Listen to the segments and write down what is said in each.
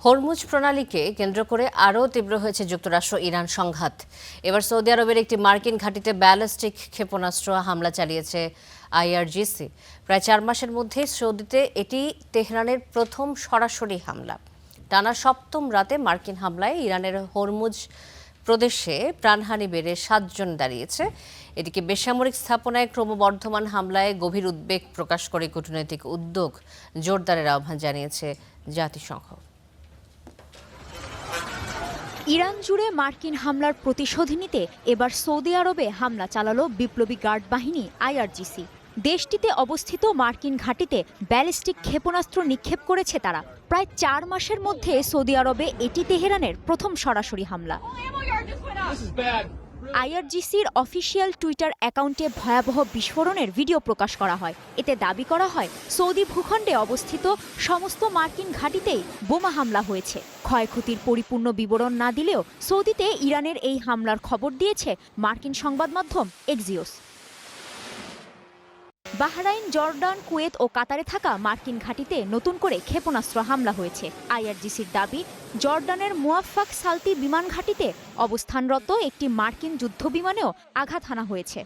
Hormuz প্রণালীকে কেন্দ্র করে আরও তীব্র হয়েছে যুক্তরাষ্ট্র ইরান সংঘাত। এবার সৌদি আরবের একটি মার্কিন ঘাঁটিতে ব্যালিস্টিক ক্ষেপণাস্ত্র হামলা চালিয়েছে আইআরজিসি। প্রায় 4 মাসের মধ্যে সৌদিতে এটি তেহরানের প্রথম সরাসরি হামলা। টানা সপ্তম রাতে মার্কিন হামলায় ইরানের হরমুজ প্রদেশে প্রাণহানি বেড়ে 7 জন দাঁড়িয়েছে। এদিকে বেসামরিক স্থাপনায় ক্রমবর্ধমান হামলায় গভীর উদ্বেগ প্রকাশ করে কূটনৈতিক উদ্যোগ জোরদারের আহ্বান জানিয়েছে জাতিসংঘ। ইরান জুড়ে মার্কিন হামলার প্রতিশোধ নিতে এবার সৌদি আরবে হামলা চালালো বিপ্লবী গার্ড বাহিনী আইআরজিসি। দেশটিতে অবস্থিত মার্কিন ঘাঁটিতে ব্যালিস্টিক ক্ষেপণাস্ত্র নিক্ষেপ করেছে তারা। প্রায় 4 মাসের মধ্যে সৌদি আরবে এটি তেহরানের প্রথম সরাসরি হামলা। আইআরজিসির অফিসিয়াল টুইটার অ্যাকাউন্টে ভয়াবহ বিস্ফোরণের ভিডিও প্রকাশ করা হয়। এতে দাবি করা হয় সৌদি ভূখণ্ডে অবস্থিত সমস্ত মার্কিন ঘাঁটিতেই বোমা হামলা হয়েছে। ক্ষয়ক্ষতির পরিপূর্ণ বিবরণ না দিলেও সৌদিতে ইরানের এই হামলার খবর দিয়েছে মার্কিন সংবাদ মাধ্যম এক্সিওস। বাহরাইন, জর্ডান, কুয়েত ও কাতারে থাকা মার্কিন ঘাঁটিতে নতুন করে ক্ষেপণাস্ত্র হামলা হয়েছে। আইআরজিসির দাবি, জর্ডানের মুয়াফফাক সালতি বিমান ঘাঁটিতে অবস্থানরত একটি মার্কিন যুদ্ধ বিমানেও আঘাত হানা হয়েছে।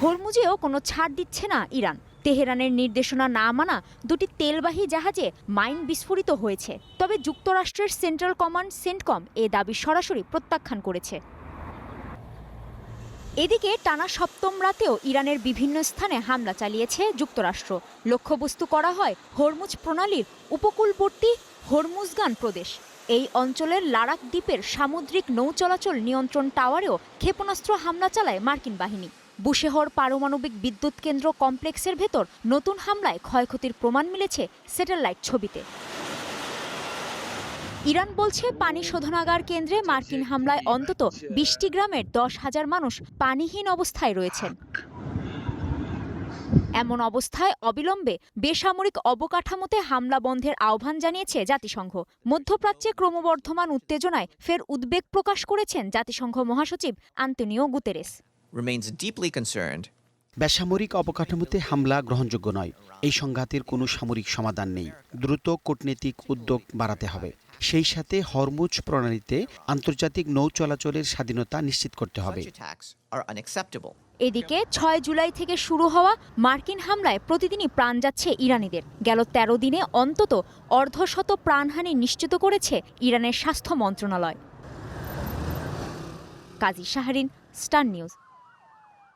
হরমুজেও কোনো ছাড় দিচ্ছে না ইরান। তেহরানের নির্দেশনা না মানা 2টি তেলবাহী জাহাজে মাইন বিস্ফোরিত হয়েছে। তবে যুক্তরাষ্ট্রের সেন্ট্রাল কমান্ড সেন্টকম এ দাবি সরাসরি প্রত্যাখ্যান করেছে। এদিকে টানা সপ্তম রাতেও ইরানের বিভিন্ন স্থানে হামলা চালিয়েছে যুক্তরাষ্ট্র। লক্ষ্যবস্তু করা হয় হরমুজ প্রণালীর উপকূলবর্তী হরমুজগান প্রদেশ। এই অঞ্চলের লারাক দ্বীপের সামুদ্রিক নৌ চলাচল নিয়ন্ত্রণ টাওয়ারেও ক্ষেপণাস্ত্র হামলা চালায় মার্কিন বাহিনী। বুশেহর পারমাণবিক বিদ্যুৎ কেন্দ্র কমপ্লেক্সের ভেতর নতুন হামলায় ক্ষয়ক্ষতির প্রমাণ মিলেছে স্যাটেলাইট ছবিতে। ইরান বলছে পানি শোধনাগার কেন্দ্রে মার্কিন হামলায় অন্তত 20টি গ্রামের 10,000 মানুষ পানিহীন অবস্থায় রয়েছেন। এমন অবস্থায় অবিলম্বে বেসামরিক অবকাঠামোতে হামলা বন্ধের আহ্বান জানিয়েছে জাতিসংঘ। মধ্যপ্রাচ্যে ক্রমবর্ধমান উত্তেজনায় ফের উদ্বেগ প্রকাশ করেছেন জাতিসংঘ মহাসচিব আন্তোনিও গুতেরেস। বেসামরিক অবকাঠামোতে হামলা গ্রহণযোগ্য নয়। এই সংঘাতের কোনো সামরিক সমাধান নেই। দ্রুত কূটনৈতিক উদ্যোগ বাড়াতে হবে। সেই সাথে হরমুজ প্রণালীতে আন্তর্জাতিক নৌ চলাচলের স্বাধীনতা নিশ্চিত করতে হবে। এদিকে 6 জুলাই থেকে শুরু হওয়া মার্কিন হামলায় প্রতিদিনই প্রাণ যাচ্ছে ইরানিদের। গেল 13 দিনে অন্তত অর্ধশত প্রাণহানি নিশ্চিত করেছে ইরানের স্বাস্থ্য মন্ত্রণালয়। কাজী শাহরিন, স্টার নিউজ।